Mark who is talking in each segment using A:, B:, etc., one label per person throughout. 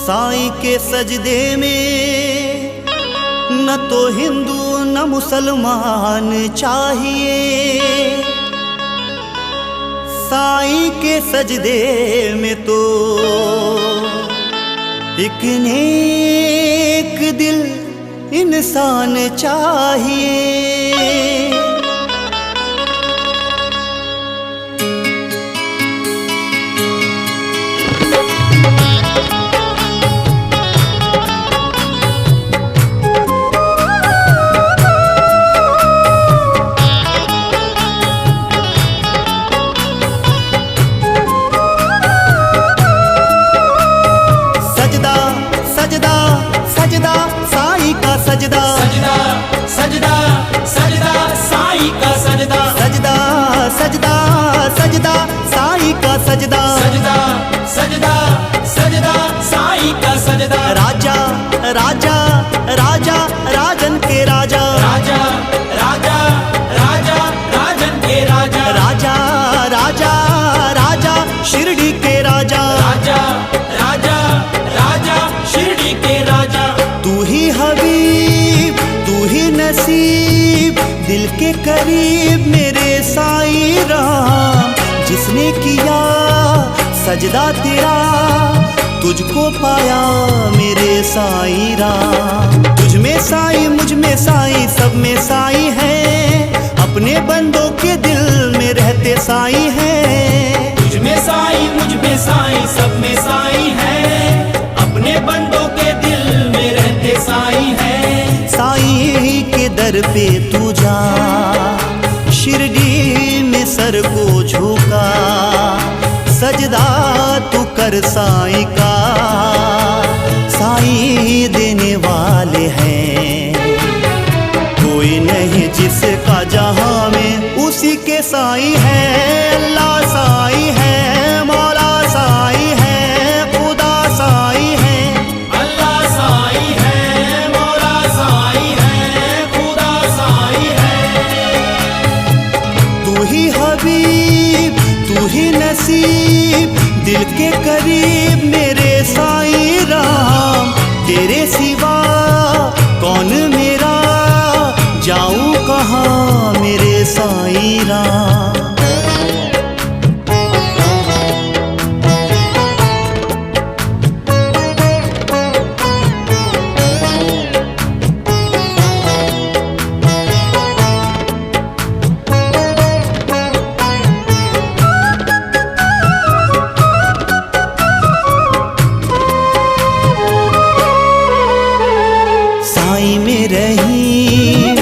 A: साईं के सजदे में न तो हिंदू न मुसलमान चाहिए। साईं के सजदे में तो एक नेक दिल इंसान चाहिए। सजदा साईं का सजदा,
B: सजदा सजदा सजदा साईं का सजदा,
A: सजदा सजदा सजदा साईं का सजदा,
B: सजदा सजदा सजदा साईं का सजदा।
A: राजा राजा राजा राजन के राजा,
B: राजा राजा राजा राजन के राजा,
A: राजा राजा राजा शिरडी के राजा,
B: राजा राजा राजा शिरडी के राजा।
A: तू ही हबीब तू ही नसीब दिल के करीब मेरे साईं राम। जिसने किया सजदा तेरा तुझको पाया मेरे साईं राम। तुझ में साईं मुझ में साईं सब में साईं है, अपने बंदों के दिल में रहते साईं है।
B: तुझ में साईं मुझ में साईं सब में साईं है, अपने बंदों के दिल में रहते साईं है।
A: साईं के दर पे तू जा, शिरडी में सर को झुका, सजदा तू कर साईं का। साईं देने वाले हैं कोई नहीं जिसका जहां में उसी के साईं है। अल्लाह साईं है, मौला साईं है, खुदा साईं है।
B: अल्लाह साईं है, मौला साईं है, खुदा साईं है।
A: तू ही हबीब तू ही नसीब दिल के करीब मेरे साईं राम। तेरे सिवा कौन मेरा जाऊं कहाँ मेरे साईं राम। साईं में रहीम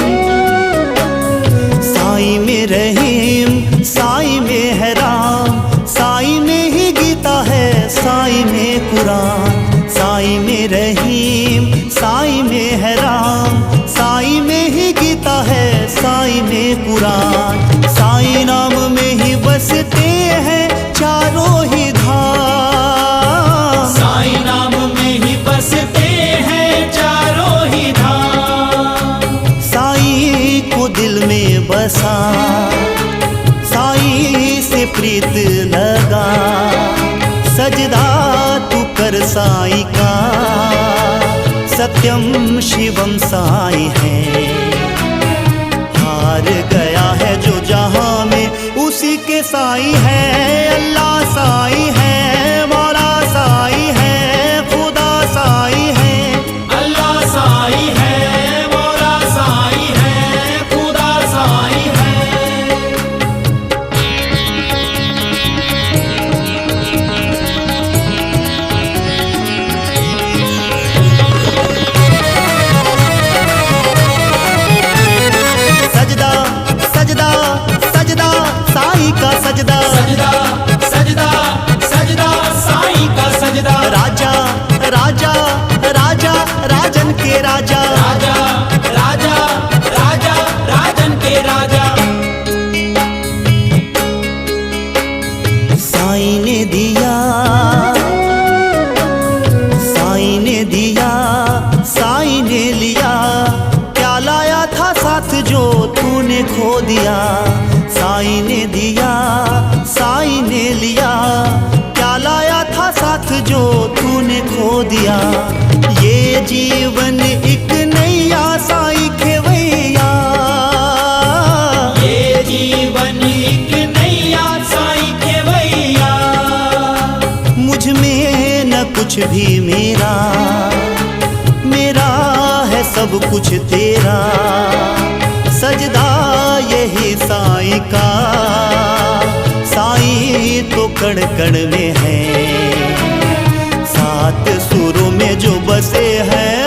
A: साईं में रहीम साईं में है राम। साईं में ही गीता है साईं में कुरान। साईं में रहीम साईं में है राम। साईं में ही गीता है साईं में कुरान। साईं नाम में ही बसते हैं चारों ही धाम।
B: साईं नाम में ही बसते हैं चारों ही धाम।
A: साईं को दिल में बसा, साईं से प्रीत लगा, सजदा तू कर साईं का। सत्यम शिवम साईं है, हार गया है जो जहां में उसी के साईं है। अल्लाह साईं है, मौला साईं है, खुदा साईं है।
B: अल्लाह साईं है, मौला साईं है, खुदा साईं है।
A: सजदा सजदा सजदा साईं का सजदा,
B: सजदा सजदा सजदा साईं का सजदा।
A: राजा राजा राजा राजन के राजा,
B: राजा राजा राजा राजन के राजा।
A: साईं ने दिया साईं ने दिया साईं ने लिया। क्या लाया था साथ जो तूने खो दिया। साईं ने दिया साईं ने लिया, क्या लाया था साथ जो तूने खो दिया। ये जीवन एक नैया साई खेवैया,
B: ये जीवन एक नैया साई खेवैया।
A: मुझ में न कुछ भी मेरा, मेरा है सब कुछ तेरा। सजदा यही साईं का, साईं तो कण कण में है। सात सुरों में जो बसे हैं